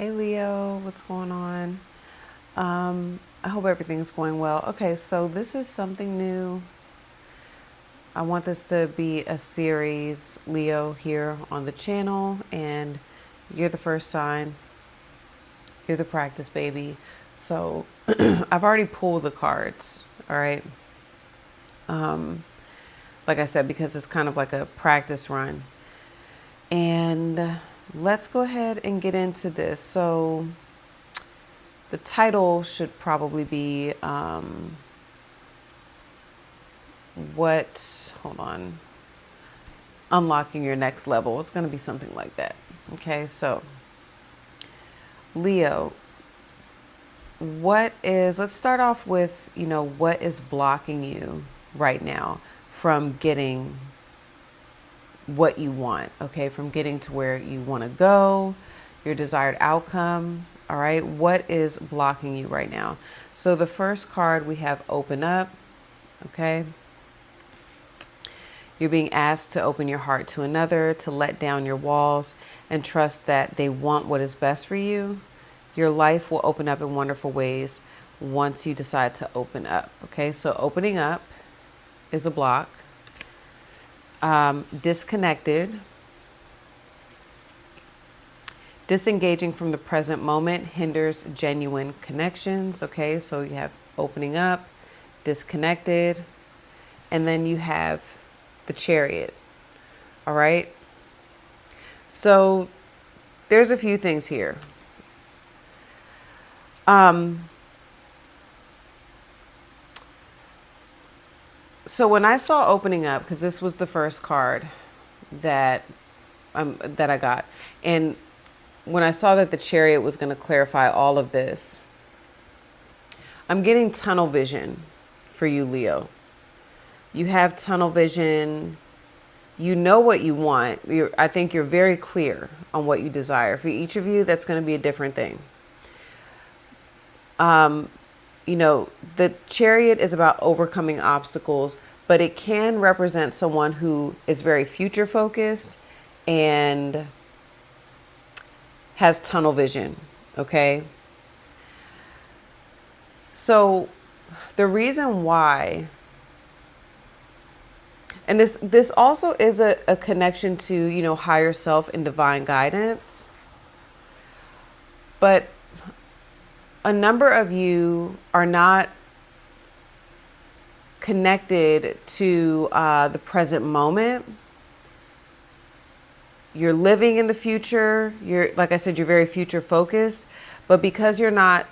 Hey Leo, what's going on? I hope everything's going well. Okay, so this is something new. I want this to be a series, Leo, here on the channel, and you're the first sign. You're the practice baby. So I've already pulled the cards, all right? Like I said, because it's kind of like a practice run. And let's go ahead and get into this. So the title should probably be hold on, unlocking your next level. It's going to be something like that. Okay, so Leo, let's start off with, what is blocking you right now from getting what you want, okay, from getting to where you want to go, your desired outcome. All right, what is blocking you right now? So the first card we have open up, okay. You're being asked to open your heart to another, to let down your walls and trust that they want what is best for you. Your life will open up in wonderful ways once you decide to open up. Okay, so opening up is a block. Disconnected. Disengaging from the present moment hinders genuine connections. Okay, so you have opening up, disconnected, and then you have the Chariot. All right. So there's a few things here. So when I saw opening up, because this was the first card that I got, and when I saw that the Chariot was going to clarify all of this, I'm getting tunnel vision for you, Leo. You have tunnel vision. You know what you want. I think you're very clear on what you desire. For each of you, that's going to be a different thing. The Chariot is about overcoming obstacles, but it can represent someone who is very future focused and has tunnel vision. Okay. So the reason why, and this also is a connection to, higher self and divine guidance. But a number of you are not connected to the present moment. You're living in the future. Like I said, you're very future focused. But because you're not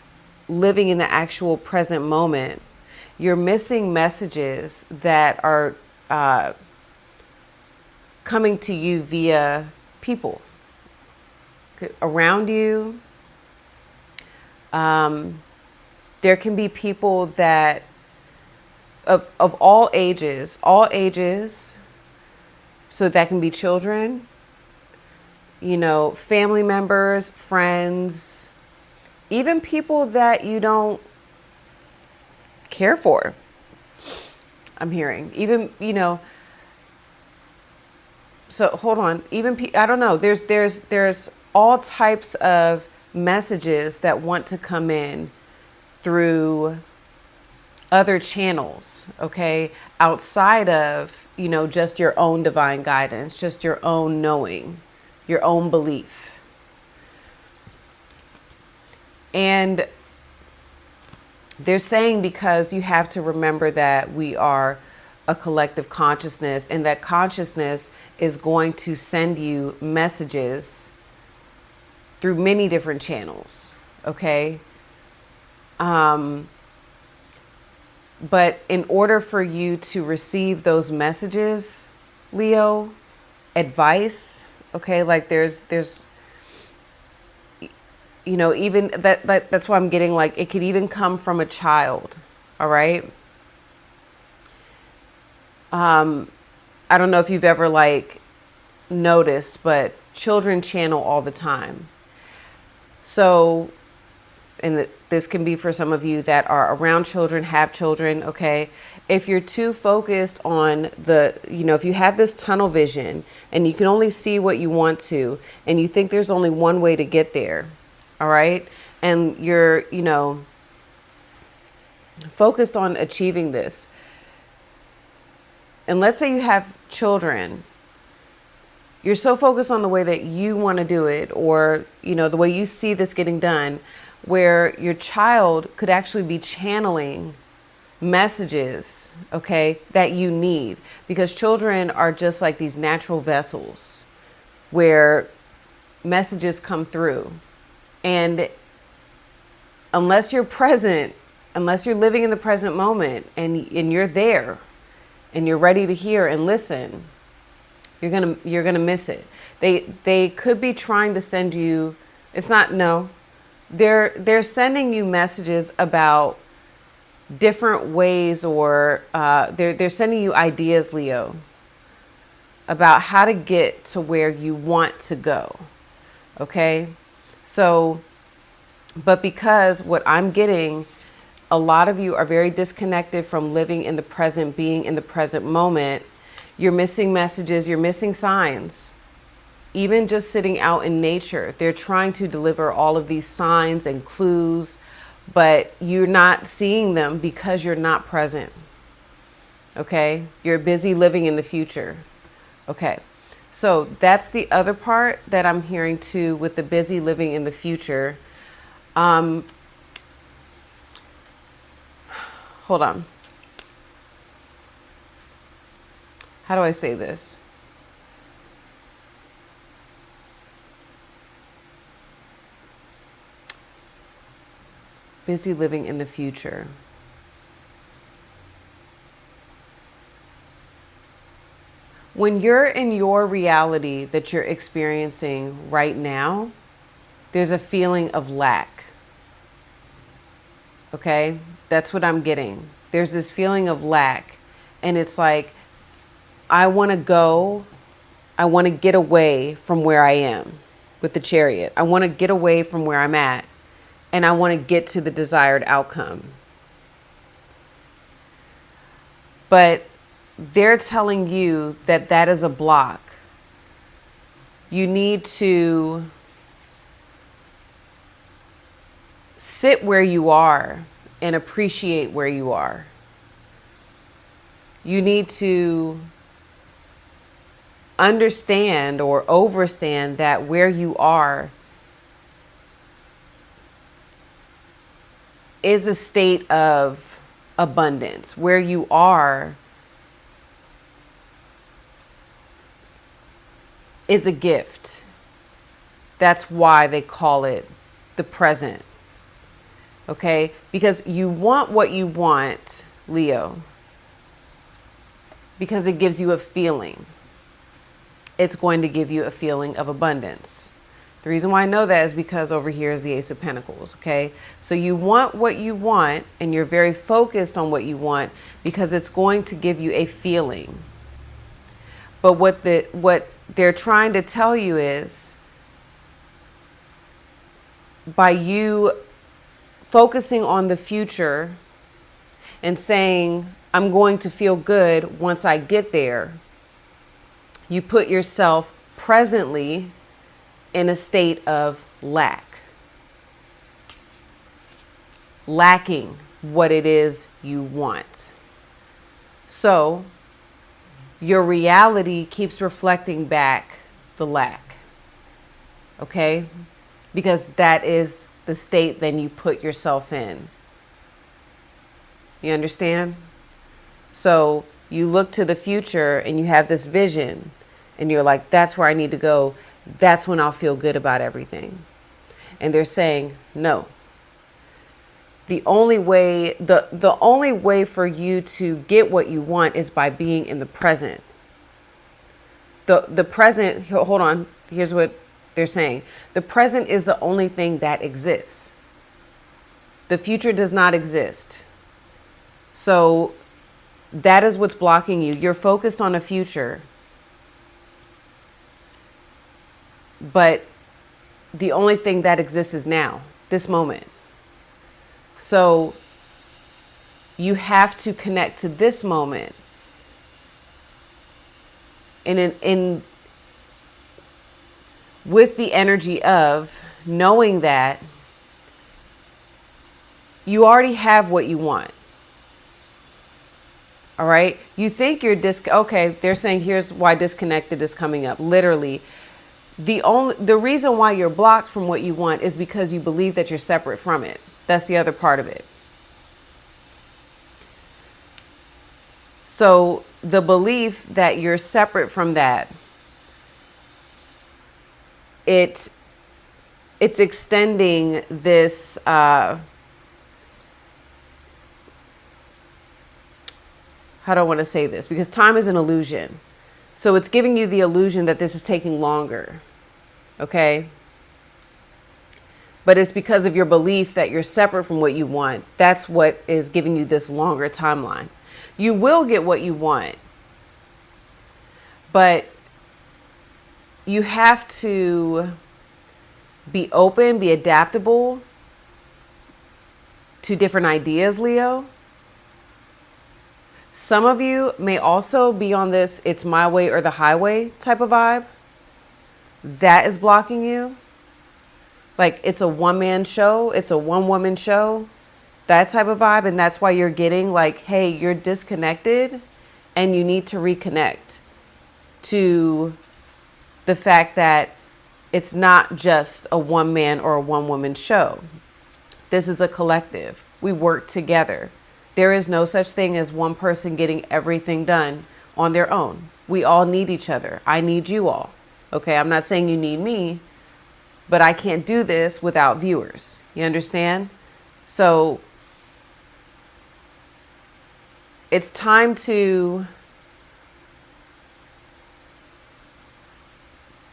living in the actual present moment, you're missing messages that are coming to you via people around you. There can be people that of all ages, so that can be children, family members, friends, even people that you don't care for. I'm hearing even, so hold on, I don't know. There's all types of messages that want to come in through other channels, okay, outside of, just your own divine guidance, just your own knowing, your own belief. And they're saying because you have to remember that we are a collective consciousness, and that consciousness is going to send you messages through many different channels, okay? But in order for you to receive those messages, Leo, advice, okay, like there's even that's why I'm getting like it could even come from a child, all right? I don't know if you've ever like noticed, but children channel all the time. So, and this can be for some of you that are around children, have children, okay? If you're too focused on if you have this tunnel vision and you can only see what you want to, and you think there's only one way to get there, All right. And you're, focused on achieving this. And let's say you have children. You're so focused on the way that you want to do it, or, the way you see this getting done, where your child could actually be channeling messages, okay, that you need, because children are just like these natural vessels where messages come through. And unless you're present, unless you're living in the present moment and you're there and you're ready to hear and listen, you're gonna miss it. They could be trying to send you, it's not, no, they're sending you messages about different ways, or they're sending you ideas, Leo, about how to get to where you want to go. Okay. So, but because what I'm getting, a lot of you are very disconnected from living in the present, being in the present moment. You're missing messages, you're missing signs. Even just sitting out in nature, they're trying to deliver all of these signs and clues, but you're not seeing them because you're not present. Okay? You're busy living in the future. Okay. So that's the other part that I'm hearing too, with the busy living in the future. Hold on. How do I say this? Busy living in the future. When you're in your reality that you're experiencing right now, there's a feeling of lack. Okay? That's what I'm getting. There's this feeling of lack. And it's like, I want to get away from where I am with the Chariot. I want to get away from where I'm at. And I want to get to the desired outcome. But they're telling you that that is a block. You need to sit where you are and appreciate where you are. You need to understand or overstand that where you are is a state of abundance. Where you are is a gift. That's why they call it the present. Okay? Because you want what you want, Leo, because it gives you a feeling. It's going to give you a feeling of abundance. The reason why I know that is because over here is the Ace of Pentacles, okay? So you want what you want, and you're very focused on what you want because it's going to give you a feeling. But what they're trying to tell you is, by you focusing on the future and saying, I'm going to feel good once I get there, you put yourself presently in a state of lacking what it is you want. So your reality keeps reflecting back the lack. Okay? Because that is the state then you put yourself in. You understand? So you look to the future and you have this vision and you're like, that's where I need to go. That's when I'll feel good about everything. And they're saying, no. The only way for you to get what you want is by being in the present. The present, hold on, here's what they're saying. The present is the only thing that exists. The future does not exist. So that is what's blocking you. You're focused on a future. But the only thing that exists is now, this moment. So you have to connect to this moment in with the energy of knowing that you already have what you want. All right. You think you're okay. They're saying here's why disconnected is coming up. Literally, the reason why you're blocked from what you want is because you believe that you're separate from it. That's the other part of it. So the belief that you're separate from that, it's extending this. How do I want to say this? Because time is an illusion. So it's giving you the illusion that this is taking longer. Okay? But it's because of your belief that you're separate from what you want. That's what is giving you this longer timeline. You will get what you want. But you have to be open, be adaptable to different ideas, Leo. Some of you may also be on this it's my way or the highway type of vibe. That is blocking you. Like it's a one-man show. It's a one-woman show. That type of vibe. And that's why you're getting like, hey, you're disconnected and you need to reconnect to the fact that it's not just a one-man or a one-woman show. This is a collective. We work together. There is no such thing as one person getting everything done on their own. We all need each other. I need you all. Okay, I'm not saying you need me, but I can't do this without viewers. You understand? So it's time to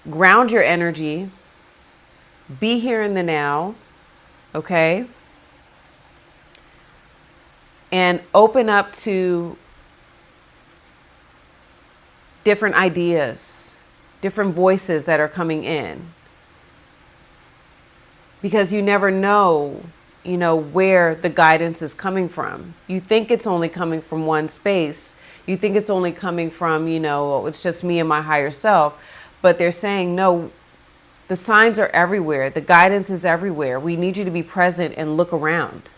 ground your energy, be here in the now, okay? And open up to different ideas, different voices that are coming in. Because you never know, where the guidance is coming from. You think it's only coming from one space. You think it's only coming from, it's just me and my higher self. But they're saying, no, the signs are everywhere. The guidance is everywhere. We need you to be present and look around.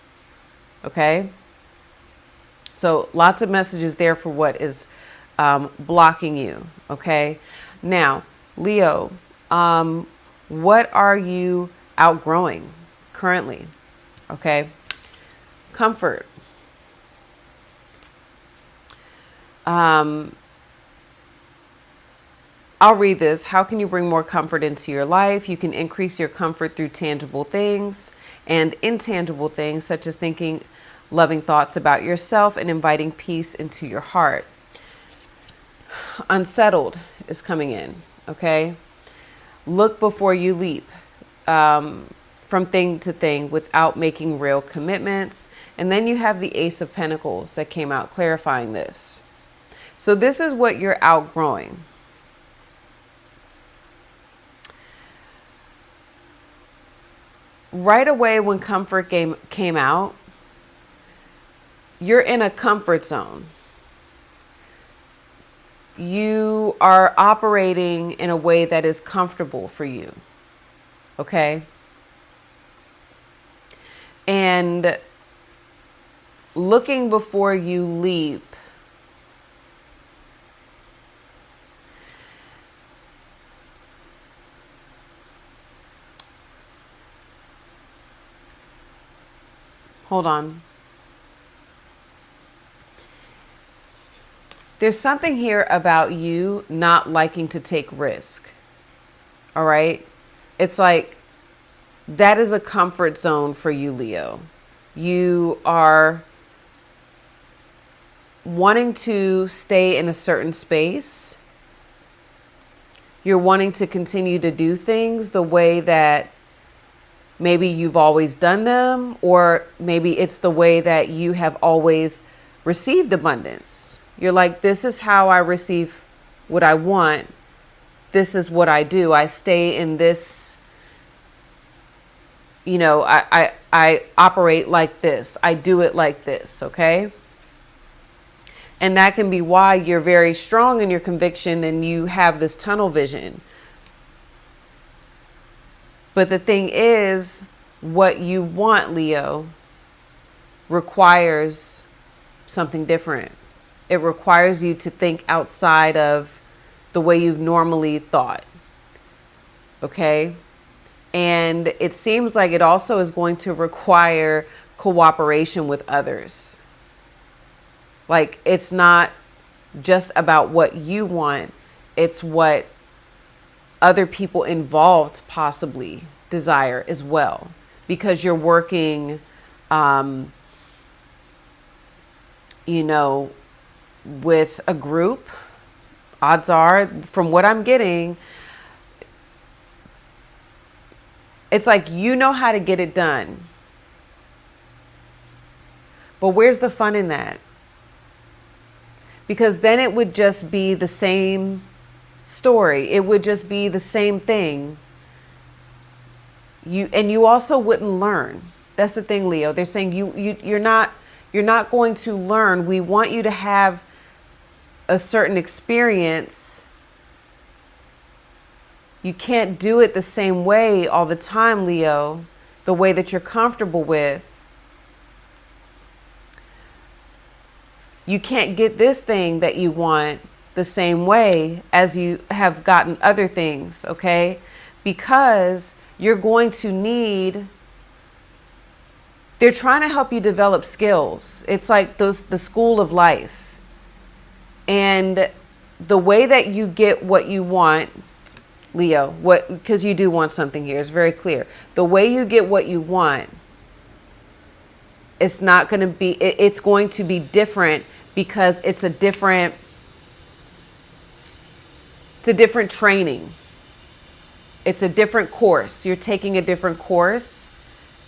Okay? So lots of messages there for what is blocking you. Okay. Now, Leo, what are you outgrowing currently? Okay. Comfort. I'll read this. How can you bring more comfort into your life? You can increase your comfort through tangible things and intangible things, such as thinking loving thoughts about yourself and inviting peace into your heart. Unsettled is coming in, okay? Look before you leap from thing to thing without making real commitments. And then you have the Ace of Pentacles that came out clarifying this. So this is what you're outgrowing. Right away when comfort came out, you're in a comfort zone. You are operating in a way that is comfortable for you. Okay? And looking before you leap. Hold on. There's something here about you not liking to take risk. All right? It's like that is a comfort zone for you, Leo. You are wanting to stay in a certain space. You're wanting to continue to do things the way that maybe you've always done them, or maybe it's the way that you have always received abundance. You're like, this is how I receive what I want. This is what I do. I stay in this, I operate like this. I do it like this, okay? And that can be why you're very strong in your conviction and you have this tunnel vision. But the thing is, what you want, Leo, requires something different. It requires you to think outside of the way you've normally thought. Okay? And it seems like it also is going to require cooperation with others. Like, it's not just about what you want, it's what other people involved possibly desire as well. Because you're working, with a group, odds are, from what I'm getting, it's like you know how to get it done. But where's the fun in that? Because then it would just be the same story. It would just be the same thing. You also wouldn't learn. That's the thing, Leo. They're saying you're not going to learn. We want you to have a certain experience. You can't do it the same way all the time, Leo, the way that you're comfortable with. You can't get this thing that you want the same way as you have gotten other things, okay? Because you're going to need, they're trying to help you develop skills. It's like the school of life. And the way that you get what you want, Leo, because you do want something here, it's very clear. The way you get what you want, it's going to be different because it's a different training. It's a different course. You're taking a different course.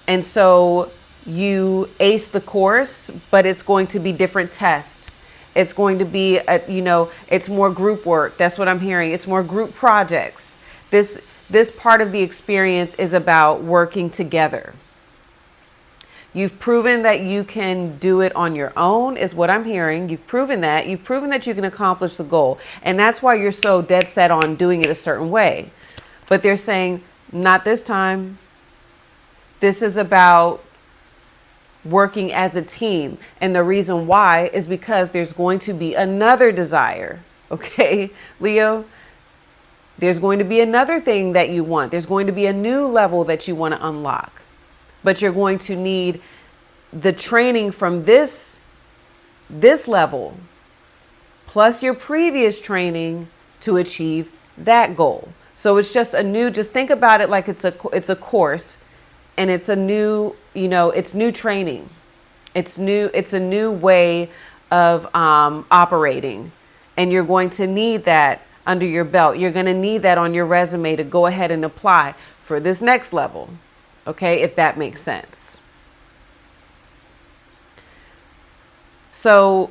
And so you ace the course, but it's going to be different tests. It's going to be, it's more group work. That's what I'm hearing. It's more group projects. This part of the experience is about working together. You've proven that you can do it on your own, is what I'm hearing. You've proven that. You've proven that you can accomplish the goal. And that's why you're so dead set on doing it a certain way. But they're saying, not this time. This is about working as a team. And the reason why is because there's going to be another desire. Okay, Leo? There's going to be another thing that you want. There's going to be a new level that you want to unlock. But you're going to need the training from this level plus your previous training to achieve that goal. So it's just just think about it like it's a course, and it's a new, it's new training. It's a new way of operating, and you're going to need that under your belt. You're going to need that on your resume to go ahead and apply for this next level. Okay, if that makes sense. So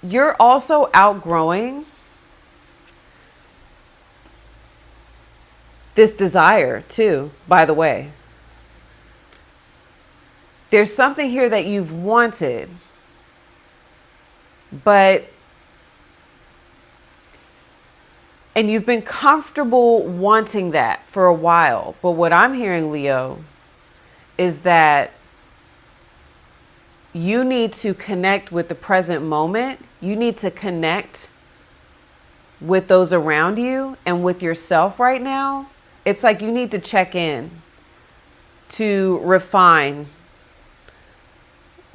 you're also outgrowing this desire too, by the way. There's something here that you've wanted, and you've been comfortable wanting that for a while. But what I'm hearing, Leo, is that you need to connect with the present moment. You need to connect with those around you and with yourself right now. It's like you need to check in to refine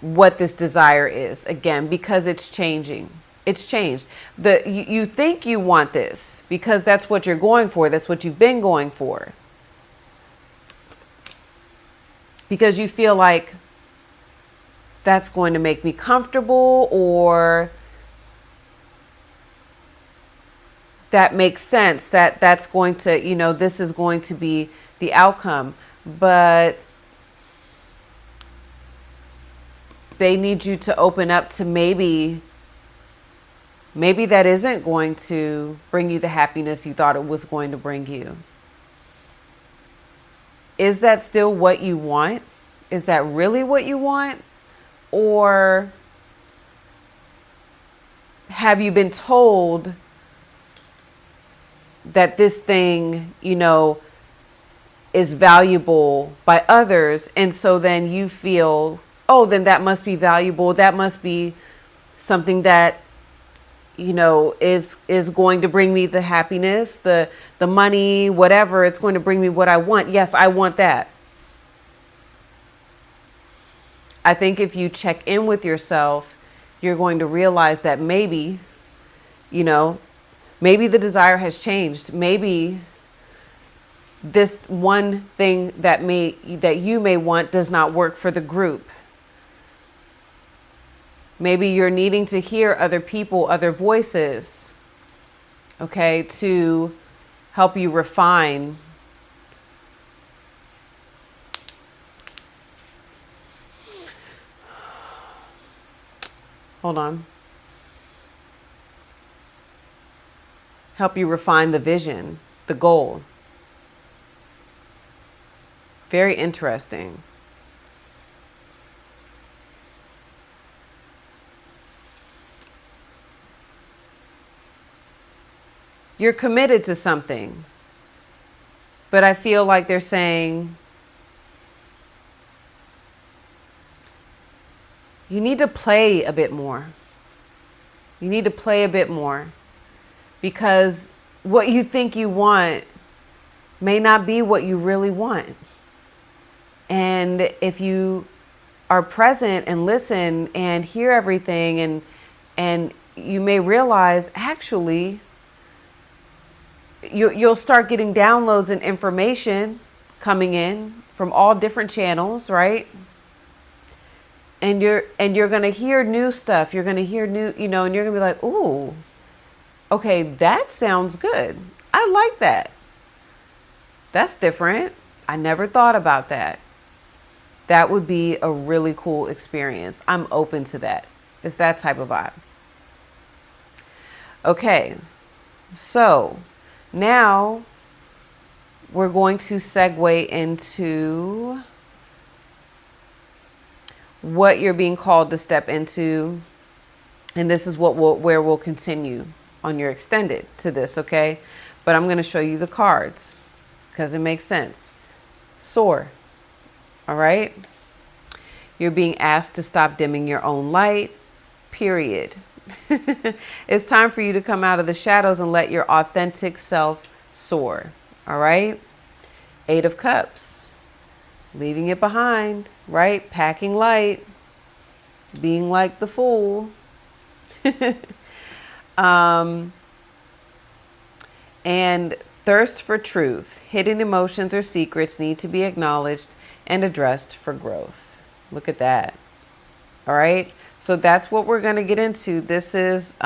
what this desire is again, because it's changing. It's changed. You think you want this because that's what you're going for. That's what you've been going for. Because you feel like that's going to make me comfortable, or that makes sense, that's going to, this is going to be the outcome. But they need you to open up to maybe that isn't going to bring you the happiness you thought it was going to bring you. Is that still what you want? Is that really what you want? Or have you been told that this thing, is valuable by others. And so then you feel, oh, then that must be valuable. That must be something that, is going to bring me the happiness, the money, whatever. It's going to bring me what I want. Yes, I want that. I think if you check in with yourself, you're going to realize that maybe, maybe the desire has changed. Maybe this one thing that you may want does not work for the group. Maybe you're needing to hear other people, other voices, okay, to help you refine. Hold on. Help you refine the vision, the goal. Very interesting. You're committed to something, but I feel like they're saying you need to play a bit more. You need to play a bit more, because what you think you want may not be what you really want. And if you are present and listen and hear everything, and you may realize, actually, you'll start getting downloads and information coming in from all different channels, right? And you're going to hear new stuff. You're going to hear new, and you're going to be like, ooh, okay, that sounds good. I like that. That's different. I never thought about that. That would be a really cool experience. I'm open to that. It's that type of vibe. Okay, so now we're going to segue into what you're being called to step into. And this is where we'll continue on your extended to this, okay? But I'm going to show you the cards because it makes sense. Soar. All right? You're being asked to stop dimming your own light, period. It's time for you to come out of the shadows and let your authentic self soar. All right? 8 of Cups. Leaving it behind, right? Packing light. Being like the fool. And thirst for truth. Hidden emotions or secrets need to be acknowledged and addressed for growth. Look at that. All right. So that's what we're going to get into. This is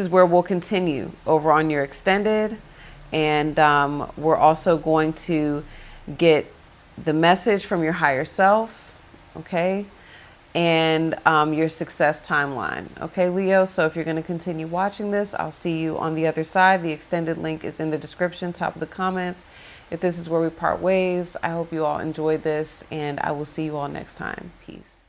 where we'll continue over on your extended. And we're also going to get the message from your higher self. Okay. And your success timeline. Okay, Leo. So if you're going to continue watching this, I'll see you on the other side. The extended link is in the description, top of the comments. If this is where we part ways, I hope you all enjoyed this, and I will see you all next time. Peace.